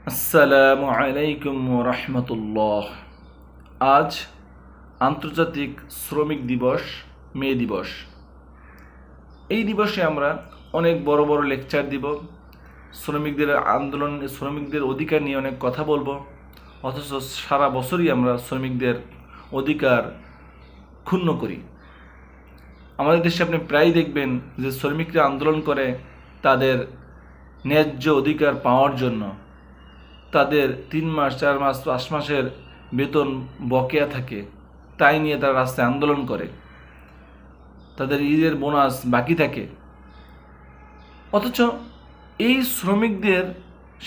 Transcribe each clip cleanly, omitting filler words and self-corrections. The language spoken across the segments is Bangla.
আসসালামু আলাইকুম রহমতুল্লাহ। আজ আন্তর্জাতিক শ্রমিক দিবস, মে দিবস। এই দিবসে আমরা অনেক বড় বড় লেকচার দিব, শ্রমিকদের আন্দোলন, শ্রমিকদের অধিকার নিয়ে অনেক কথা বলবো, অথচ সারা বছরই আমরা শ্রমিকদের অধিকার ক্ষুণ্ণ করি। আমাদের দেশে আপনি প্রায়ই দেখবেন যে শ্রমিকরা আন্দোলন করে তাদের ন্যায্য অধিকার পাওয়ার জন্য। তাদের 3 মাস, 4 মাস, 5 মাসের বেতন বকেয়া থাকে, তাই নিয়ে তারা রাস্তায় আন্দোলন করে। তাদের ঈদের বোনাস বাকি থাকে। অথচ এই শ্রমিকদের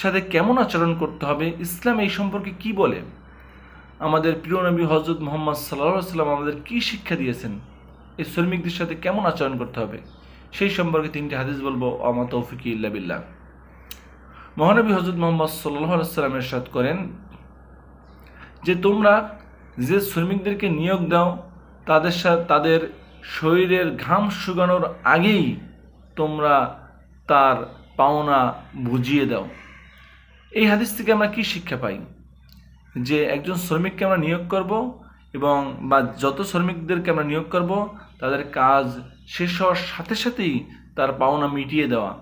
সাথে কেমন আচরণ করতে হবে, ইসলাম এই সম্পর্কে কি বলে, আমাদের প্রিয় নবী হযরত মুহাম্মদ সাল্লাল্লাহু আলাইহি ওয়াসাল্লাম আমাদের কি শিক্ষা দিয়েছেন, এই শ্রমিকদের সাথে কেমন আচরণ করতে হবে, সেই সম্পর্কে 3টি হাদিস বলবো। আমা তৌফিকি ইল্লা বিল্লাহ। মহানবী হযরত মুহাম্মদ সাল্লাল্লাহু আলাইহি ওয়াসাল্লাম ইরশাদ করেন যে তোমরা যে শ্রমিকদেরকে নিয়োগ দাও তাদের শরীরের ঘাম শুকানোর আগেই তোমরা তার পাওনা বুঝিয়ে দাও। এই হাদিস থেকে আমরা কি শিক্ষা পাই? যে একজন শ্রমিককে আমরা নিয়োগ করব এবং যত শ্রমিকদেরকে আমরা নিয়োগ করব তাদের কাজ শেষ হওয়ার সাথে সাথেই তার পাওনা মিটিয়ে দেওয়া,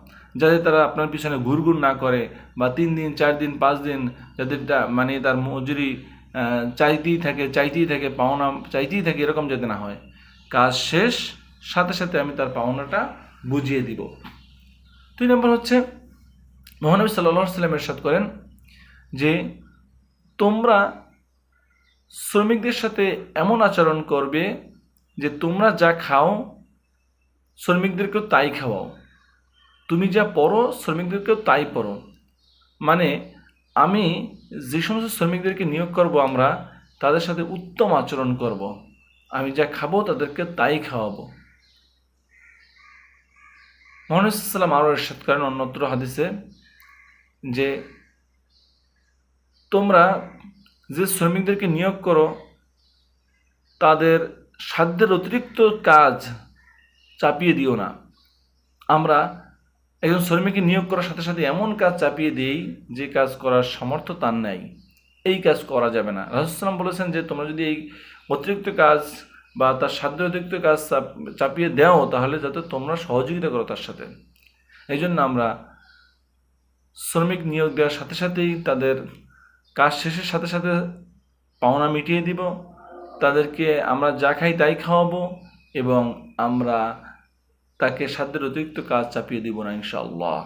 যাতে তারা আপনার পিছনে ঘুরঘুর না করে বা 3 দিন, 4 দিন, 5 দিন যাদের তার মজুরি চাইতেই থাকে, পাওনা চাইতেই থাকে, এরকম যাতে না হয়। কাজ শেষ সাথে সাথে আমি তার পাওনাটা বুঝিয়ে দিব। 2 নম্বর হচ্ছে, মহানবী সাল্লাল্লাহু আলাইহি ওয়াসাল্লাম ইরশাদ করেন যে তোমরা শ্রমিকদের সাথে এমন আচরণ করবে যে তোমরা যা খাও শ্রমিকদেরকেও তাই খাওয়াও, তুমি যা পড়ো শ্রমিকদেরকেও তাই পড়ো। মানে আমি যে সমস্ত শ্রমিকদেরকে নিয়োগ করব আমরা তাদের সাথে উত্তম আচরণ করব, আমি যা খাবো তাদেরকে তাই খাওয়াবো। মুহাম্মদ সাল্লাল্লাহু আলাইহি ওয়াসাল্লাম আরও ইরশাদ করেন অন্যত্র হাদিসে যে তোমরা যে শ্রমিকদেরকে নিয়োগ করো তাদের সাধ্যের অতিরিক্ত কাজ চাপিয়ে দিও না। আমরা একজন শ্রমিককে নিয়োগ করার সাথে সাথে এমন কাজ চাপিয়ে দিই যে কাজ করার সামর্থ্য তার নেই, এই কাজ করা যাবে না। রাসূলুল্লাহ সাল্লাল্লাহু আলাইহি ওয়াসাল্লাম বলেছেন যে তোমরা যদি এই অতিরিক্ত কাজ বা তার সাধ্যের অতিরিক্ত কাজ চাপিয়ে দাও তাহলে যাতে তোমরা সহযোগিতা করো তার সাথে। এই জন্য আমরা শ্রমিক নিয়োগ দেওয়ার সাথে সাথেই তাদের কাজ শেষের সাথে সাথে পাওনা মিটিয়ে দিব, তাদেরকে আমরা যা খাই তাই খাওয়াবো এবং আমরা তাকে সাধ্যের অতিরিক্ত কাজ চাপিয়ে দিব না, ইনশাআল্লাহ।